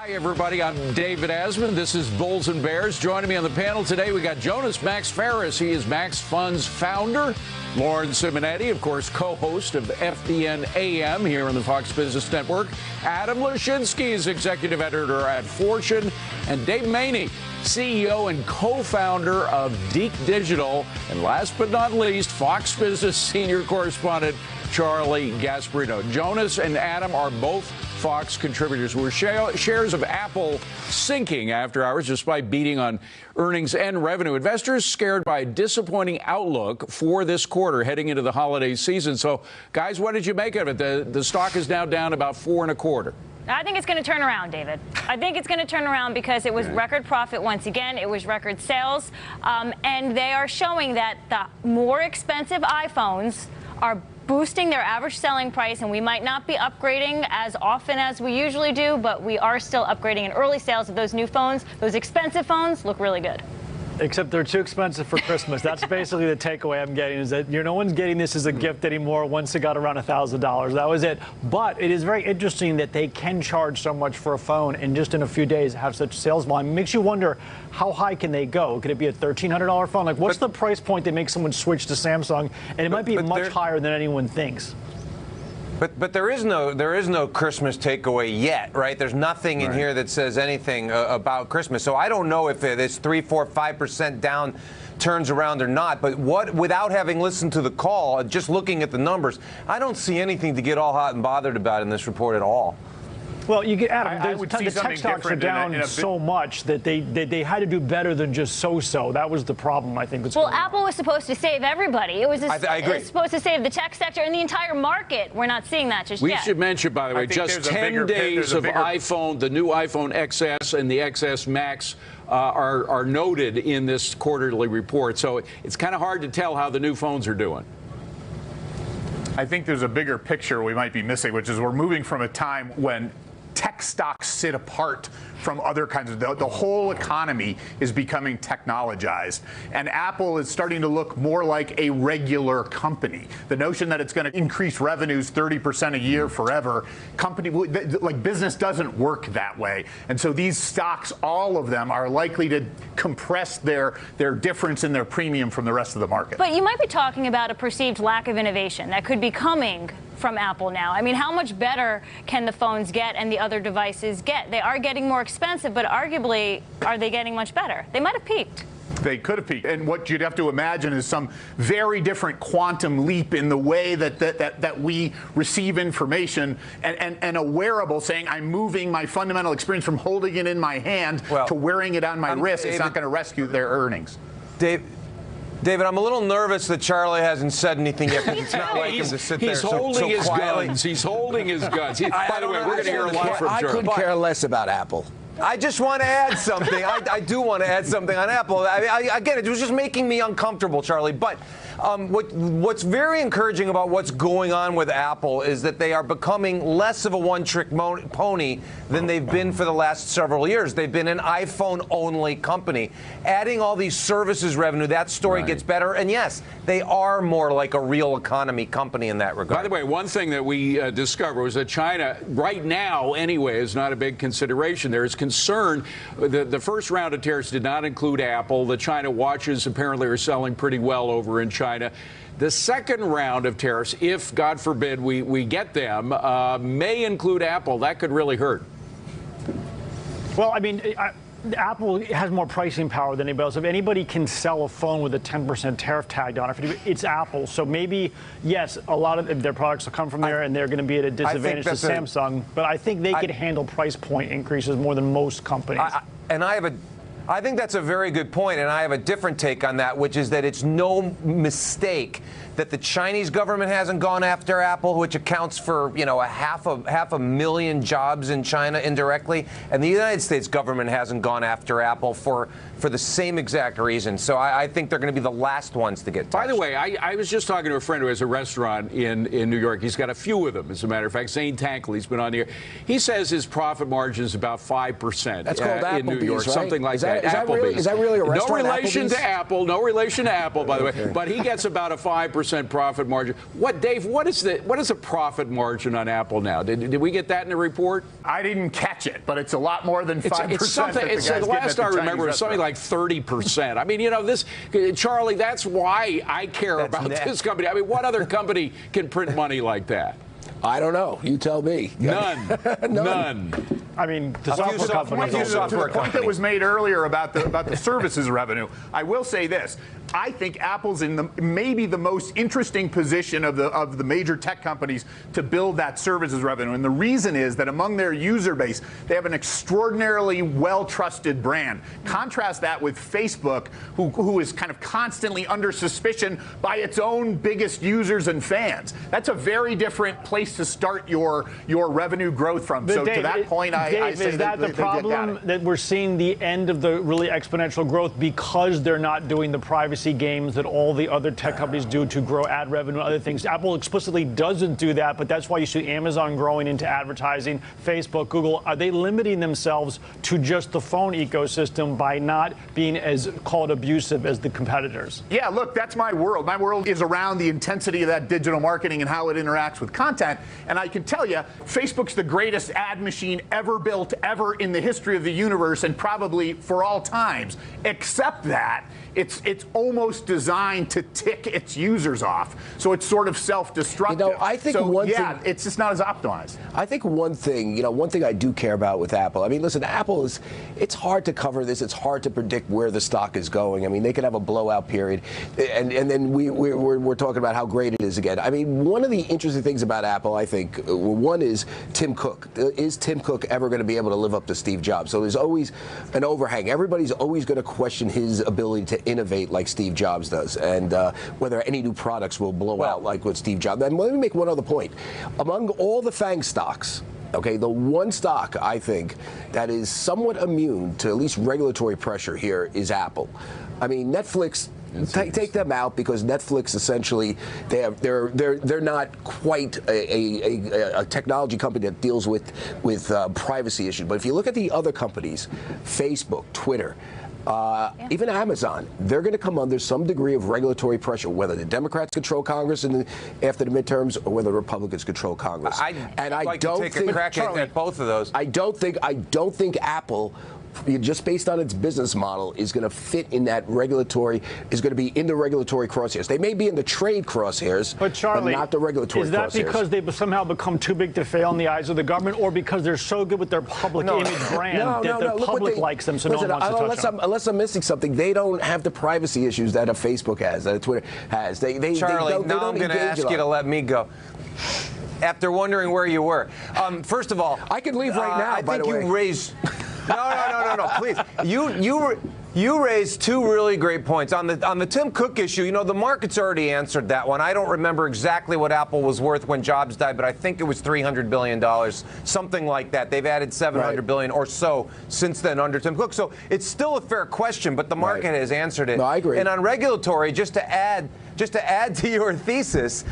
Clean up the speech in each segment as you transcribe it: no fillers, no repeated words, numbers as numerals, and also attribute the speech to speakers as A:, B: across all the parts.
A: Hi, everybody. I'm David Asman. This is Bulls and Bears. Joining me on the panel today, we got Jonas Max Ferris. He is Max Fund's founder. Lauren Simonetti, of course, co-host of FDN AM here on the Fox Business Network. Adam Lashinsky is executive editor at Fortune. And Dave Maney, CEO and co-founder of Deke Digital. And last but not least, Fox Business senior correspondent Charlie Gasparino. Jonas and Adam are both Fox contributors. Were shares of Apple sinking after hours despite beating on earnings and revenue. Investors scared by a disappointing outlook for this quarter heading into the holiday season. So, guys, what did you make of it? The stock is now down about 4 1/4.
B: I think it's going to turn around, David. I think it's going to turn around because it was record profit once again. It was record sales. And they are showing that the more expensive iPhones are boosting their average selling price, and we might not be upgrading as often as we usually do, but we are still upgrading, and early sales of those new phones, those expensive phones, look really good.
C: Except they're too expensive for Christmas. That's basically the takeaway I'm getting, is that no one's getting this as a gift anymore once it got around $1,000. That was it. But it is very interesting that they can charge so much for a phone and just in a few days have such sales volume. It makes you wonder, how high can they go? Could it be a $1,300 phone? Like, what's the price point that makes someone switch to Samsung? And it might be much higher than anyone thinks.
D: But there is no Christmas takeaway yet, right? There's nothing in here that says anything about Christmas. So I don't know if this 3, 4, 5% down turns around or not. But without having listened to the call, just looking at the numbers, I don't see anything to get all hot and bothered about in this report at all.
C: Well, you get Adam. The tech stocks are down so much that they had to do better than just so-so. That was the problem, I think.
B: Well, Apple was supposed to save everybody. It was supposed to save the tech sector and the entire market. We're not seeing that just yet.
A: We should mention, by the way, just 10 days of iPhone, the new iPhone XS and the XS Max are noted in this quarterly report. So it's kind of hard to tell how the new phones are doing.
E: I think there's a bigger picture we might be missing, which is we're moving from a time when tech stocks sit apart from other kinds of, the whole economy is becoming technologized. And Apple is starting to look more like a regular company. The notion that it's going to increase revenues 30% a year forever, business doesn't work that way. And so these stocks, all of them, are likely to compress their difference in their premium from the rest of the market.
B: But you might be talking about a perceived lack of innovation that could be coming from Apple now. I mean, how much better can the phones get and the other devices get? They are getting more expensive, but arguably, are they getting much better? They might have peaked.
E: They could have peaked. And what you'd have to imagine is some very different quantum leap in the way that we receive information, and a wearable saying, I'm moving my fundamental experience from holding it in my hand to wearing it on my wrist. It's not going to rescue their earnings.
D: David, I'm a little nervous that Charlie hasn't said anything yet, because it's not like him to sit there
A: so quietly. He's holding his guns. By the way, we're going to hear a lot from Charlie.
F: I couldn't care less about Apple.
D: I just want to add something. I do want to add something on Apple. Again, it was just making me uncomfortable, Charlie. But what's very encouraging about what's going on with Apple is that they are becoming less of a one-trick pony than they've been for the last several years. They've been an iPhone-only company. Adding all these services revenue, that story gets better. And yes, they are more like a real economy company in that regard.
A: By the way, one thing that we discovered was that China, right now anyway, is not a big consideration. There is concern. The first round of tariffs did not include Apple. The China watches apparently are selling pretty well over in China. The second round of tariffs, if, God forbid, we get them, may include Apple. That could really hurt.
C: Well, I mean, Apple has more pricing power than anybody else. If anybody can sell a phone with a 10% tariff tagged on it, it's Apple. So maybe, yes, a lot of their products will come from there, and they're going to be at a disadvantage to Samsung. But I think they could handle price point increases more than most companies.
D: I think that's a very good point, and I have a different take on that, which is that it's no mistake that the Chinese government hasn't gone after Apple, which accounts for, a half a million jobs in China indirectly, and the United States government hasn't gone after Apple for the same exact reason. So I think they're going to be the last ones to get touched.
A: By the way, I was just talking to a friend who has a restaurant in New York. He's got a few of them, as a matter of fact. Zane Tankle, he's been on the air. He says his profit margin is about 5%.
F: That's called
A: in New York,
F: right?
A: something like that.
F: Is that really a restaurant?
A: No relation to Apple. No relation to Apple, by the way. But he gets about a 5% 30% profit margin. Dave, what is a profit margin on Apple now? Did we get that in the report?
E: I didn't catch it, but it's a lot more than 5%.
A: It's something. The last I remember, it's something like 30%. I mean, Charlie, that's why I care about this company. I mean, what other company can print money like that?
F: I don't know. You tell me.
A: None.
C: I mean, the
E: software point that was made earlier about the services revenue, I will say this. I think Apple's in maybe the most interesting position of the major tech companies to build that services revenue. And the reason is that among their user base, they have an extraordinarily well-trusted brand. Contrast that with Facebook, who is kind of constantly under suspicion by its own biggest users and fans. That's a very different place to start your revenue growth from.
C: But
E: so
C: Dave,
E: to that point, I say
C: is that the problem that we're seeing the end of the really exponential growth because they're not doing the privacy games that all the other tech companies do to grow ad revenue and other things? Apple explicitly doesn't do that, but that's why you see Amazon growing into advertising, Facebook, Google. Are they limiting themselves to just the phone ecosystem by not being as called abusive as the competitors?
E: Yeah, look, that's my world. My world is around the intensity of that digital marketing and how it interacts with content. And I can tell you, Facebook's the greatest ad machine ever built, ever in the history of the universe, and probably for all times. Except that it's almost designed to tick its users off. So it's sort of self-destructive.
F: I think
E: it's just not as optimized.
F: I think one thing I do care about with Apple. I mean, listen, it's hard to cover this. It's hard to predict where the stock is going. I mean, they could have a blowout period, and then we're talking about how great it is again. I mean, one of the interesting things about Apple, I think, one is Tim Cook. Is Tim Cook ever going to be able to live up to Steve Jobs? So there's always an overhang. Everybody's always going to question his ability to innovate like Steve Jobs does, and whether any new products will blow out like what Steve Jobs. And let me make one other point. Among all the FANG stocks, okay, the one stock I think that is somewhat immune to at least regulatory pressure here is Apple. I mean, Netflix. Take them out because Netflix essentially they're not quite a technology company that deals with privacy issues. But if you look at the other companies, Facebook, Twitter, even Amazon, they're going to come under some degree of regulatory pressure, whether the Democrats control Congress after the midterms or whether the Republicans control Congress.
D: I don't take a crack at both of those.
F: I don't think Apple, just based on its business model, is going to fit in that is going to be in the regulatory crosshairs. They may be in the trade crosshairs,
C: but Charlie,
F: not the regulatory crosshairs. Is that
C: because they've somehow become too big to fail in the eyes of the government, or because they're so good with their public image brand that the public likes them, so listen, no one wants to touch them?
F: Unless I'm missing something, they don't have the privacy issues that a Facebook has, that a Twitter has.
D: Charlie, now I'm going to ask you to let me go. After wondering where you were, first of all,
F: I can leave right now.
D: I think you raised. No, please. You raised two really great points on the Tim Cook issue. The market's already answered that one. I don't remember exactly what Apple was worth when Jobs died, but I think it was $300 billion, something like that. They've added $700 billion or so since then under Tim Cook. So it's still a fair question, but the market has answered it.
F: No, I agree.
D: And on regulatory, just to add to your thesis,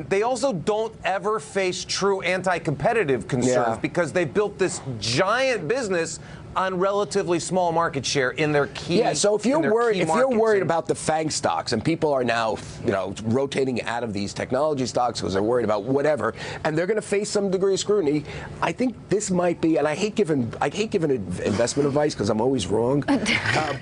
D: they also don't ever face true anti-competitive concerns because they built this giant business on relatively small market share in their key.
F: Yeah, so if you're worried about the FANG stocks, and people are now, rotating out of these technology stocks because they're worried about whatever, and they're going to face some degree of scrutiny, I think this might be, and I hate giving investment advice because I'm always wrong,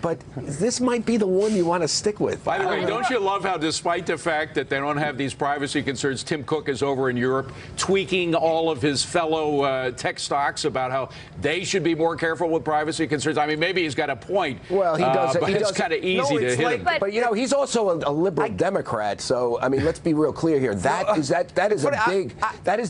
F: but this might be the one you want to stick with.
A: By the way, don't you love how, despite the fact that they don't have these privacy concerns, Tim Cook is over in Europe tweaking all of his fellow tech stocks about how they should be more careful with privacy concerns? I mean, maybe he's got a point.
F: Well, he does.
A: But it's kind of easy to hit him.
F: But he's also a liberal Democrat. So I mean, let's be real clear here. That is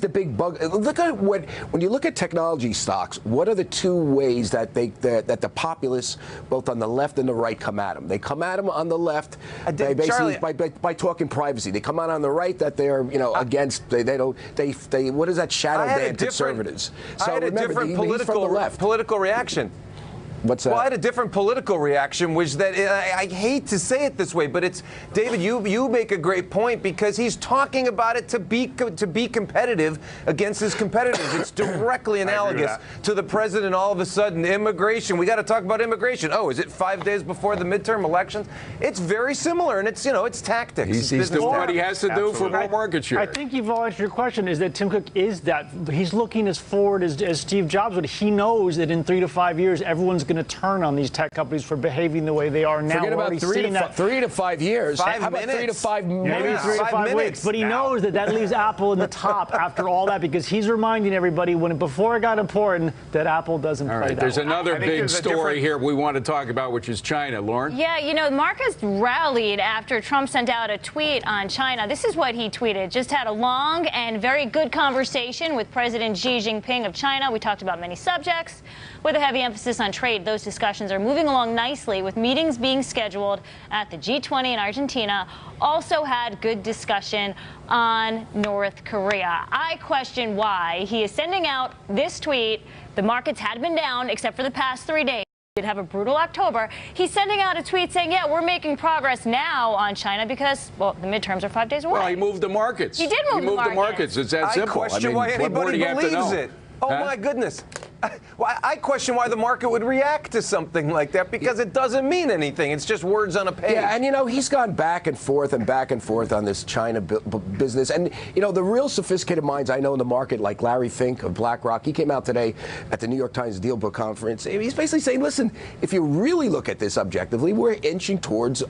F: the big bug. Look at when you look at technology stocks. What are the two ways that the populace, both on the left and the right, come at them? They come at them on the left, by talking privacy. They come out on the right that they're against. They what is that shadow ban conservatives?
D: So I had a different political reaction.
F: What's that?
D: Well, I had a different political reaction, which that I hate to say it this way, but it's David. You make a great point because he's talking about it to be competitive against his competitors. It's directly analogous to the president. All of a sudden, immigration. We got to talk about immigration. Oh, is it 5 days before the midterm elections? It's very similar, and it's tactics.
A: He's doing what he has to do for more market share.
C: I think you've all answered your question. Is that Tim Cook is that he's looking as forward as Steve Jobs, but he knows that in 3 to 5 years, everyone's going to turn on these tech companies for behaving the way they are now.
F: Forget about 3 to 5 years.
D: How
F: about 3 to 5 minutes?
C: Maybe 3 to 5 weeks. But he knows that leaves Apple in the top after all that because he's reminding everybody before it got important that Apple doesn't play that.
A: There's another big story here we want to talk about, which is China. Lauren?
B: Yeah, markets rallied after Trump sent out a tweet on China. This is what he tweeted. Just had a long and very good conversation with President Xi Jinping of China. We talked about many subjects with a heavy emphasis on trade. Those discussions are moving along nicely with meetings being scheduled at the G20 in Argentina. Also had good discussion on North Korea. I question why he is sending out this tweet. The markets had been down except for the past 3 days. Did have a brutal October. He's sending out a tweet saying, yeah, we're making progress now on China because, well, the midterms are 5 days away.
A: Well, he moved the markets.
B: He did move the markets.
A: It's that simple.
D: I question why anybody believes it. Oh, my goodness. I question why the market would react to something like that because it doesn't mean anything. It's just words on a page.
F: Yeah, and he's gone back and forth on this China business. And the real sophisticated minds I know in the market, like Larry Fink of BlackRock, he came out today at the New York Times Deal Book Conference. He's basically saying, listen, if you really look at this objectively, we're inching towards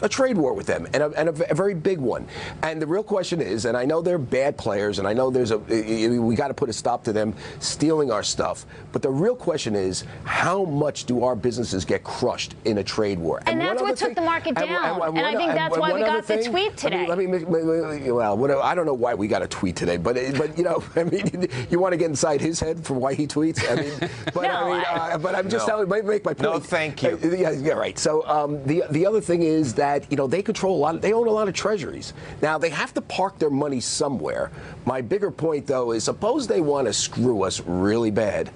F: a trade war with them and a very big one. And the real question is, and I know they're bad players, and I know we got to put a stop to them stealing our stuff. But the real question is, how much do our businesses get crushed in a trade war?
B: And that's what took the market down. And I think that's why we got the tweet today.
F: Well, I don't know why we got a tweet today, but I mean, you want to get inside his head for why he tweets? I mean, but I'm just telling you, make my point.
D: No, thank you.
F: Yeah, right. So the other thing is that they control a lot. They own a lot of treasuries. Now they have to park their money somewhere. My bigger point, though, is suppose they want to screw us really bad.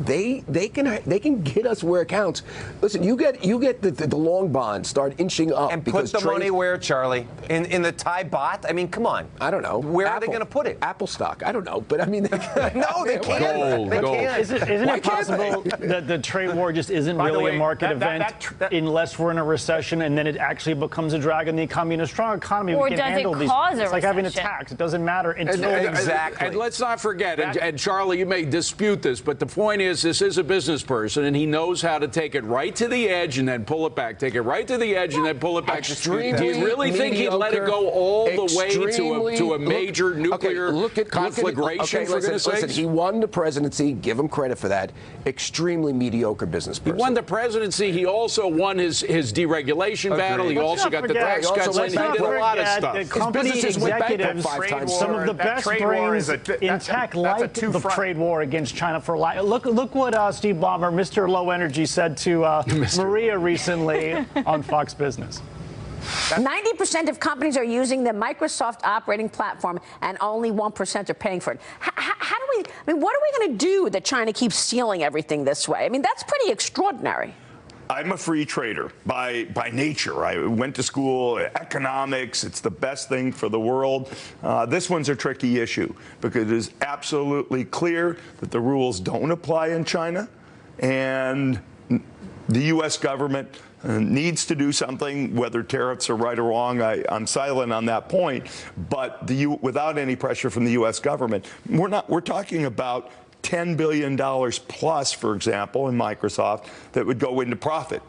F: They can get us where it counts. Listen, you get the long bonds start inching up
D: and put the money where, Charlie? In the Thai baht? I mean, come on.
F: I don't know.
D: Where are they going to put it?
F: Apple stock. I don't know, but I mean,
D: no, they can't. They can't.
C: Isn't it possible that the trade war just isn't really a market event unless we're in a recession and then it actually becomes a drag on the economy? In a strong economy,
B: or
C: we can handle these. It's like having a tax. It doesn't matter until
D: exactly.
A: And let's not forget. And Charlie, you may dispute this, but the point is, this is a business person, and he knows how to take it right to the edge and then pull it back. Take it right to the edge and then pull it back. Do you really think he'd let it go all the way to a major nuclear conflagration? For goodness sakes?
F: Listen, he won the presidency. Give him credit for that. Extremely mediocre business person.
A: He won the presidency. He also won his deregulation battle. He also got the tax cuts, and he did a lot of stuff.
C: The company executives, some of the best brains in tech, like the trade war against China for a lot. Look what Steve Ballmer, Mr. Low Energy, said to Maria recently on Fox Business.
G: 90% of companies are using the Microsoft operating platform, and only 1% are paying for it. What are we going to do that China keeps stealing everything this way? I mean, that's pretty extraordinary.
H: I'm a free trader by nature. I went to school, economics. It's the best thing for the world. This one's a tricky issue because it is absolutely clear that the rules don't apply in China, and the U.S. government needs to do something. Whether tariffs are right or wrong, I'm silent on that point. But without any pressure from the U.S. government, we're talking about $10 billion plus, for example, in Microsoft that would go into profit.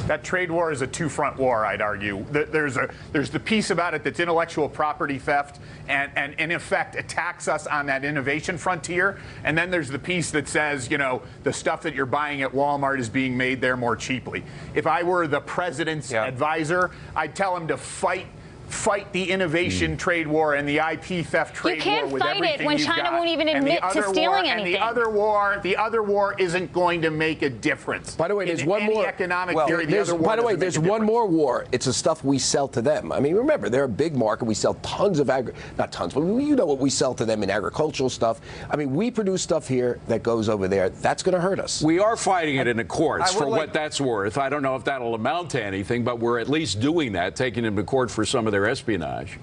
E: That trade war is a two-front war, I'd argue. There's the piece about it that's intellectual property theft and in effect attacks us on that innovation frontier. And then there's the piece that says, the stuff that you're buying at Walmart is being made there more cheaply. If I were the president's advisor, I'd tell him to fight fight the innovation trade war and the IP theft trade war.
B: You can't
E: with
B: fight it
E: everything
B: when
E: you've
B: China
E: got.
B: won't even
E: And the
B: admit to
E: other
B: stealing
E: war,
B: anything.
E: And the other war isn't going to make a difference.
F: By the way, there's one
E: any
F: more
E: economic theory.
F: By the way, there's one more war. It's the stuff we sell to them. I mean, remember, they're a big market. We sell tons of not tons, but you know what we sell to them in agricultural stuff. I mean, we produce stuff here that goes over there. That's going to hurt us.
A: We are fighting it in the courts for what that's worth. I don't know if that'll amount to anything, but we're at least doing that, taking them to court for some of their espionage.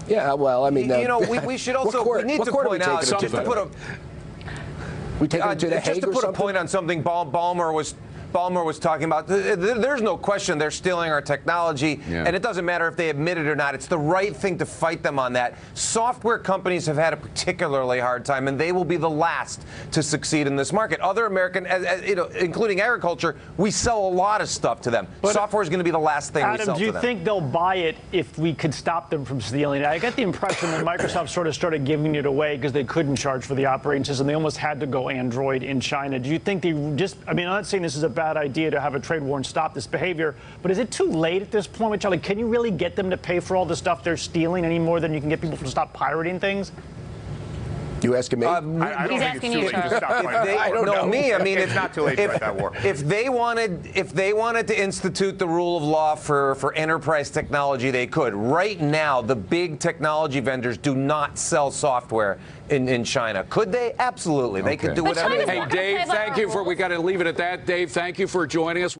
F: Yeah, well, I mean,
D: we should also we need to point out just to put a point on something Ballmer was talking about. There's no question they're stealing our technology, and it doesn't matter if they admit it or not. It's the right thing to fight them on that. Software companies have had a particularly hard time, and they will be the last to succeed in this market. Other American, including agriculture, we sell a lot of stuff to them. But software is going to be the last thing we sell to them.
C: Adam, do you think they'll buy it if we could stop them from stealing it? I get the impression that Microsoft sort of started giving it away because they couldn't charge for the operating system. They almost had to go Android in China. Do you think they just, I mean, I'm not saying this is a bad idea to have a trade war and stop this behavior, but is it too late at this point, Charlie? Can you really get them to pay for all the stuff they're stealing any more than you can get people to stop pirating things?
F: You asking me?
E: I don't
B: He's
E: think
B: asking
E: it's too
B: you,
E: late to stop fighting.
F: I don't know.
D: Me, I mean,
E: It's not too late to fight that war.
D: If they wanted to institute the rule of law for enterprise technology, they could. Right now, the big technology vendors do not sell software in China. Could they? Absolutely. They could do whatever they want.
A: Hey, Dave, thank you for. We got to leave it at that. Dave, thank you for joining us.